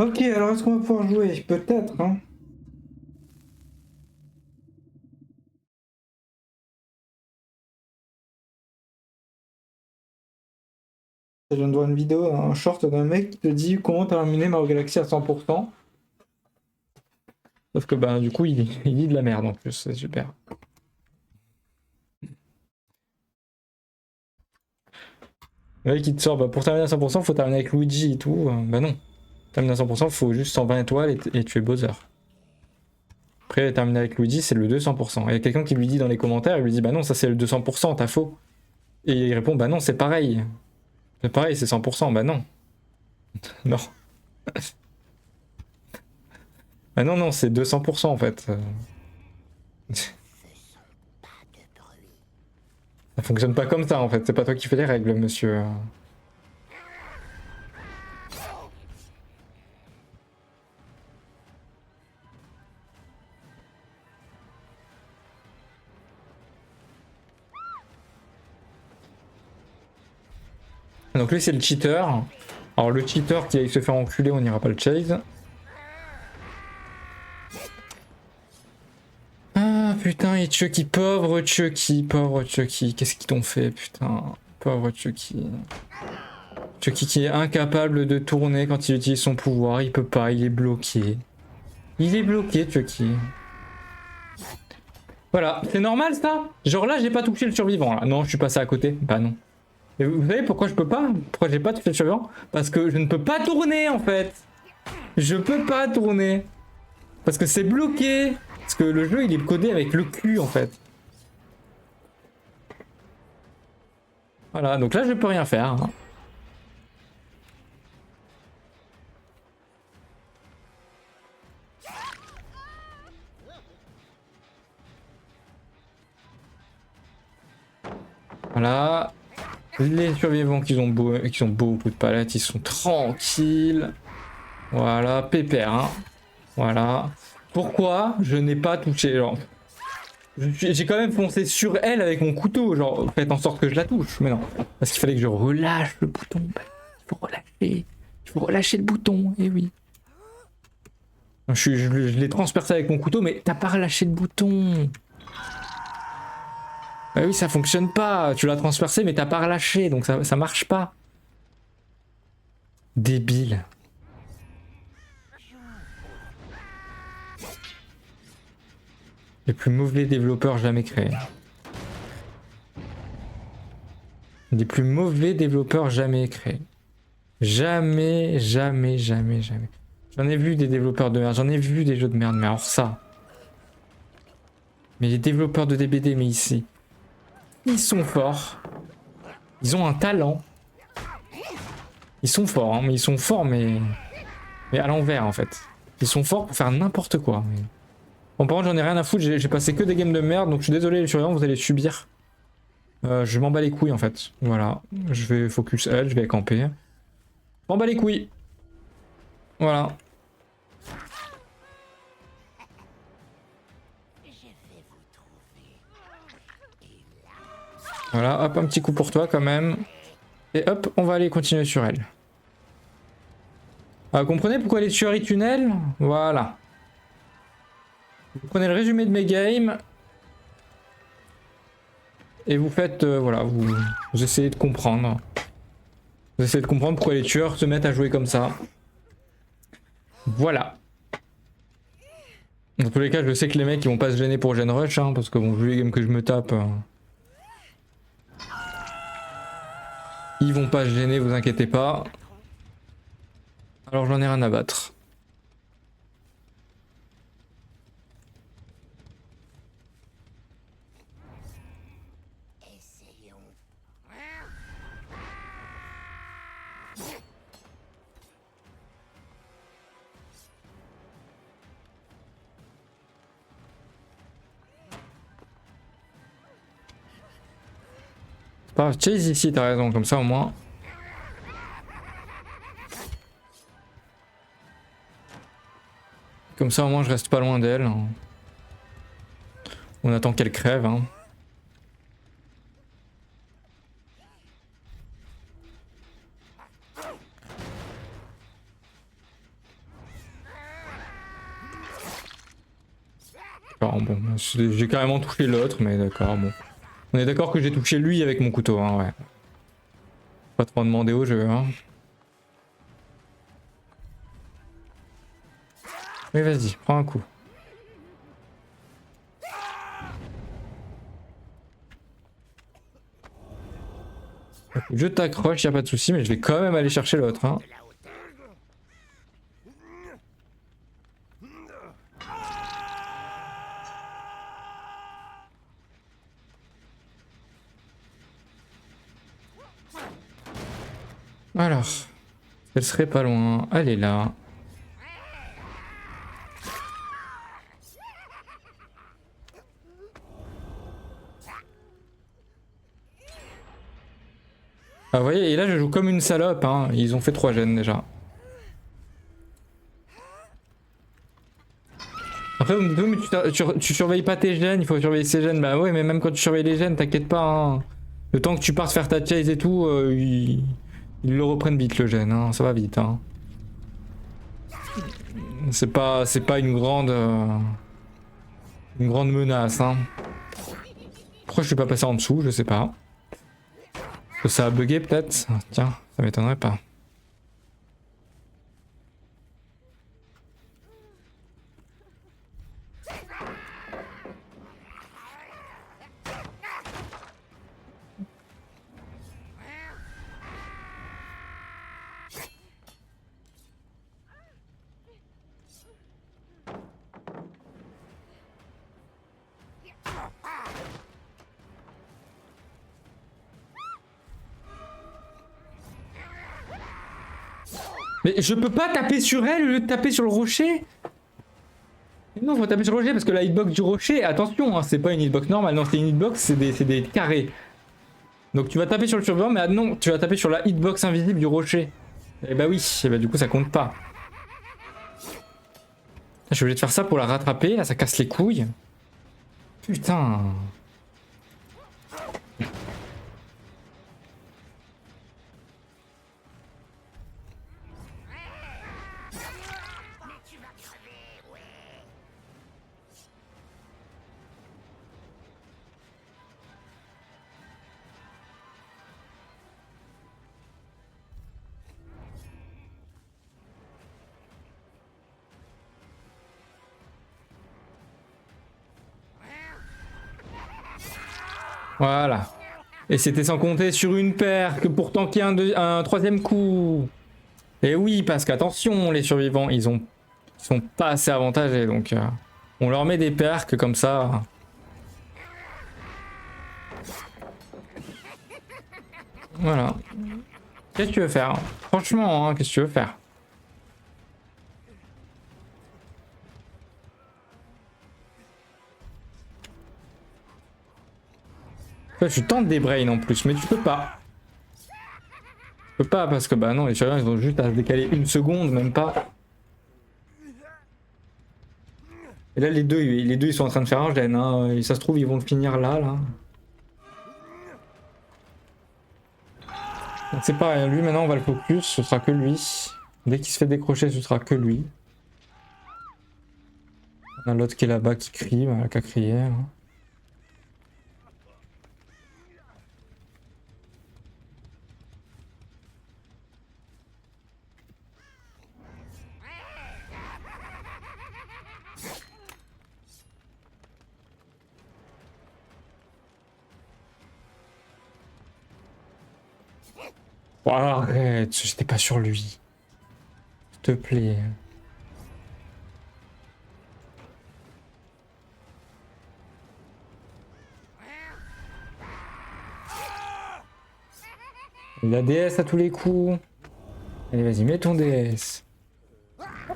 Ok, alors est-ce qu'on va pouvoir jouer? Peut-être, hein. Je viens de voir une vidéo, un short d'un mec qui te dit comment terminer Mario Galaxy à 100%. Sauf que bah du coup il dit de la merde en plus, c'est super. Le mec qui te sort, bah pour terminer à 100%, faut terminer avec Luigi et tout. Bah non. Terminer à 100%, faut juste 120 étoiles et tuer Bowser. Après, terminer avec Luigi, c'est le 200%. Et il y a quelqu'un qui lui dit dans les commentaires, il lui dit bah non, ça c'est le 200%, t'as faux. Et il répond bah non, c'est pareil. C'est pareil, c'est 100%. Bah non. Non. Bah non, non, c'est 200% en fait. Ça fonctionne pas comme ça en fait, c'est pas toi qui fais les règles, monsieur. Donc lui c'est le cheater. Alors le cheater qui aille se faire enculer, on n'ira pas le chase. Ah putain, et Chucky, pauvre Chucky, qu'est-ce qu'ils t'ont fait putain, pauvre Chucky. Chucky qui est incapable de tourner quand il utilise son pouvoir, il peut pas, il est bloqué. Il est bloqué Chucky. Voilà, c'est normal ça? Genre là j'ai pas touché le survivant là, non je suis passé à côté, bah non. Et vous savez pourquoi je peux pas? Pourquoi j'ai pas touché le survivant? Parce que je ne peux pas tourner en fait. Je peux pas tourner. Parce que c'est bloqué. Parce que le jeu il est codé avec le cul en fait. Voilà, donc là je peux rien faire. Hein. Voilà. Les survivants qui ont beaucoup de palettes, ils sont tranquilles. Voilà, pépère. Hein. Voilà. Pourquoi je n'ai pas touché genre, j'ai quand même foncé sur elle avec mon couteau, genre faites en sorte que je la touche. Mais non, parce qu'il fallait que je relâche le bouton. Il faut relâcher. Il faut relâcher le bouton, et oui. Je l'ai transpercé avec mon couteau, mais t'as pas relâché le bouton. Bah oui, ça fonctionne pas. Tu l'as transpercé, mais t'as pas relâché, donc ça marche pas. Débile. Les plus mauvais développeurs jamais créés. Les plus mauvais développeurs jamais créés. Jamais, jamais, jamais, jamais. J'en ai vu des développeurs de merde, j'en ai vu des jeux de merde, mais alors ça. Mais les développeurs de DBD, mais ici. Ils sont forts. Ils ont un talent. Ils sont forts, hein, mais ils sont forts, mais à l'envers en fait. Ils sont forts pour faire n'importe quoi. Mais... Bon, par contre, j'en ai rien à foutre, j'ai passé que des games de merde, donc je suis désolé les surveillants, vous allez subir. Je m'en bats les couilles en fait. Voilà. Je vais focus L, je vais camper. Je m'en bats les couilles. Voilà. Voilà, hop, un petit coup pour toi quand même. Et hop, on va aller continuer sur elle. Vous comprenez pourquoi les tueries tunnels? Voilà. Vous prenez le résumé de mes games. Et vous faites, voilà, vous essayez de comprendre. Vous essayez de comprendre pourquoi les tueurs se mettent à jouer comme ça. Voilà. Dans tous les cas, je sais que les mecs ils vont pas se gêner pour Gen Rush, hein, parce que bon, vu les games que je me tape... Ils vont pas se gêner, vous inquiétez pas. Alors j'en ai rien à battre. Essayons. C'est pas grave, chase ici, t'as raison, comme ça au moins. Comme ça au moins je reste pas loin d'elle. On attend qu'elle crève. Hein. D'accord, bon, j'ai carrément touché l'autre, mais d'accord, bon. On est d'accord que j'ai touché lui avec mon couteau, hein, ouais. Pas trop demander au jeu, hein. Mais vas-y, prends un coup. Je t'accroche, y a pas de souci, mais je vais quand même aller chercher l'autre, hein. De la hauteur. Alors, elle serait pas loin, elle est là. Ah vous voyez, et là je joue comme une salope, hein. Ils ont fait 3 gènes déjà. Après vous me dites, oui, mais tu surveilles pas tes gènes, il faut surveiller ses gènes. Bah ouais, mais même quand tu surveilles les gènes, t'inquiète pas, hein. Le temps que tu partes faire ta chase et tout, ils le reprennent vite le gène, hein. Ça va vite, hein. C'est pas une grande menace, hein. Pourquoi je suis pas passé en dessous, je sais pas. Ça a bugué peut-être. Tiens, ça m'étonnerait pas. Mais je peux pas taper sur elle au lieu de taper sur le rocher? Mais non, faut taper sur le rocher parce que la hitbox du rocher, attention, hein, c'est pas une hitbox normale, non, c'est une hitbox, c'est des carrés. Donc tu vas taper sur le survivant, mais non, tu vas taper sur la hitbox invisible du rocher. Et bah oui, et bah du coup ça compte pas. Je suis obligé de faire ça pour la rattraper, là ça casse les couilles. Putain. Mais tu vas crever, ouais. Voilà. Et c'était sans compter sur une paire que pour tanker un troisième coup. Et oui, parce qu'attention, les survivants, ils sont pas assez avantagés, donc on leur met des perks comme ça. Voilà. Qu'est-ce que tu veux faire? Franchement, hein, qu'est-ce que tu veux faire? Toi, tu tentes des brains en plus, mais tu peux pas. Tu peux pas parce que bah non, les survivants ils ont juste à se décaler une seconde, même pas. Et là les deux ils sont en train de faire un gène, hein. Et ça se trouve ils vont le finir là. Donc c'est pareil, lui maintenant on va le focus, ce sera que lui. Dès qu'il se fait décrocher, ce sera que lui. On a l'autre qui est là-bas qui crie, voilà, qui a crié. Hein. Oh, arrête, j'étais pas sur lui. S'il te plaît. Il a DS à tous les coups. Allez, vas-y, mets ton DS.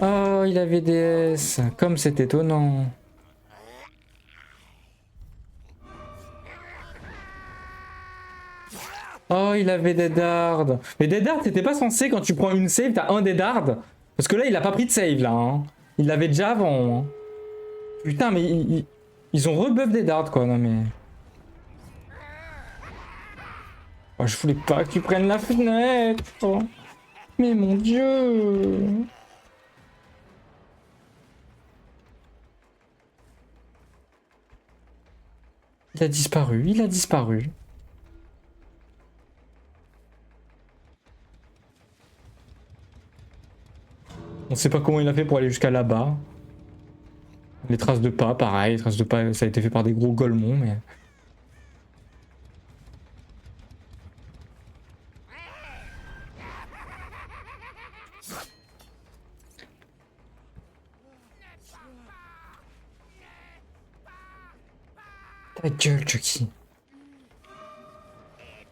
Oh, il avait DS. Comme c'est étonnant. Oh, il avait des dards. Mais des dards, t'étais pas censé, quand tu prends une save, t'as un des dards. Parce que là, il a pas pris de save, là. Hein. Il l'avait déjà avant. Hein. Putain, mais ils ont rebuff des dards, quoi. Non, mais... Oh, je voulais pas que tu prennes la fenêtre. Mais mon Dieu. Il a disparu, il a disparu. On sait pas comment il a fait pour aller jusqu'à là-bas. Les traces de pas, pareil, les traces de pas, ça a été fait par des gros golemons, mais... Ta gueule, Chucky.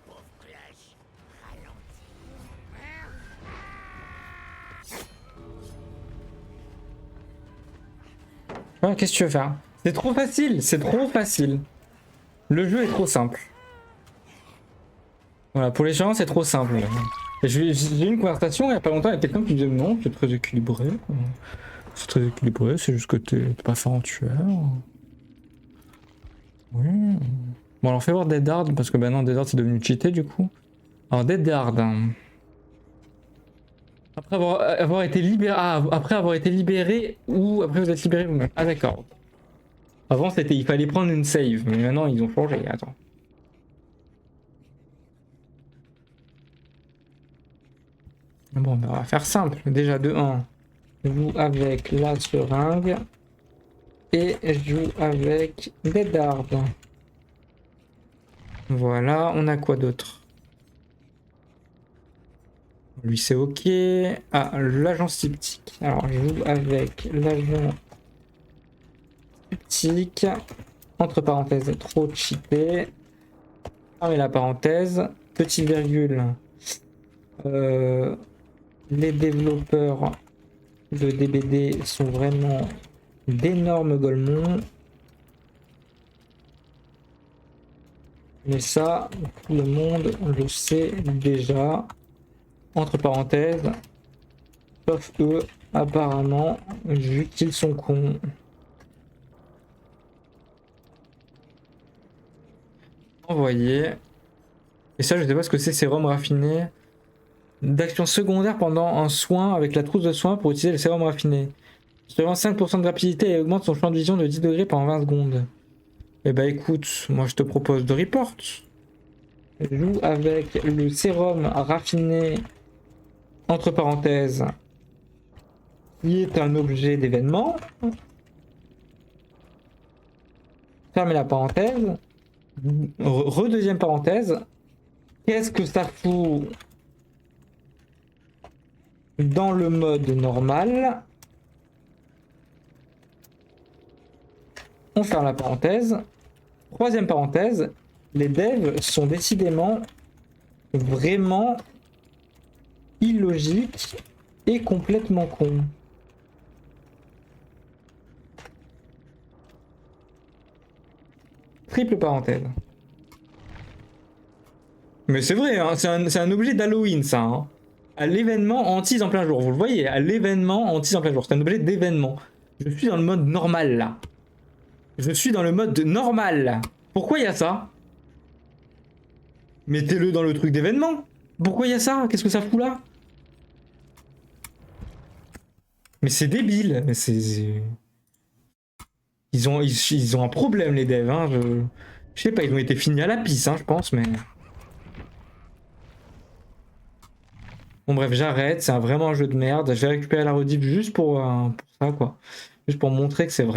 Pauvre cloche, ralentis. Ah, qu'est-ce que tu veux faire? C'est trop facile, c'est trop facile. Le jeu est trop simple. Voilà, pour les gens, c'est trop simple. Et j'ai eu une conversation il y a pas longtemps avec quelqu'un qui disait non, c'est très équilibré. C'est très équilibré, c'est juste que t'es pas fort en tueur. Oui. Bon, alors fais voir Dead Hard, parce que maintenant Dead Hard c'est devenu cheaté du coup. Alors Dead Hard. Après avoir été libéré. Ah, après avoir été libéré ou après vous êtes libéré vous-même. Ah d'accord. Avant c'était il fallait prendre une save, mais maintenant ils ont changé. Attends. Bon, on va faire simple. Déjà de 1, je joue avec la seringue et je joue avec Dead Hard. Voilà, on a quoi d'autre? Lui c'est ok. Ah, l'agent sceptique. Alors je joue avec l'agent sceptique. Entre parenthèses, trop cheaté. Fermez la parenthèse. Petite virgule. Les développeurs de DBD sont vraiment d'énormes golemons. Mais ça, tout le monde le sait déjà. Entre parenthèses, sauf eux, apparemment, vu qu'ils sont cons. Envoyé. Et ça, je sais pas ce que c'est, sérum raffiné. D'action secondaire pendant un soin avec la trousse de soin pour utiliser le sérum raffiné. Seulement 5% de rapidité et augmente son champ de vision de 10 degrés pendant 20 secondes. Eh bah écoute, moi je te propose de report. Je joue avec le sérum raffiné, entre parenthèses, qui est un objet d'événement. Fermez la parenthèse. Redeuxième parenthèse. Qu'est-ce que ça fout dans le mode normal? On ferme la parenthèse. Troisième parenthèse. Les devs sont décidément vraiment illogiques et complètement cons. Triple parenthèse. Mais c'est vrai, hein, c'est un objet d'Halloween ça. Hein. À l'événement en tease en plein jour, vous le voyez, à l'événement en tease en plein jour, c'est un objet d'événement. Je suis dans le mode normal là. Je suis dans le mode normal. Pourquoi il y a ça? Mettez-le dans le truc d'événement. Pourquoi il y a ça? Qu'est-ce que ça fout là? Mais c'est débile. Mais c'est... Ils ont un problème les devs. Hein. Je sais pas, ils ont été finis à la pisse, hein, je pense, mais... Bon bref, j'arrête. C'est vraiment un jeu de merde. Je vais récupérer la rediff juste pour ça, quoi. Juste pour montrer que c'est vrai.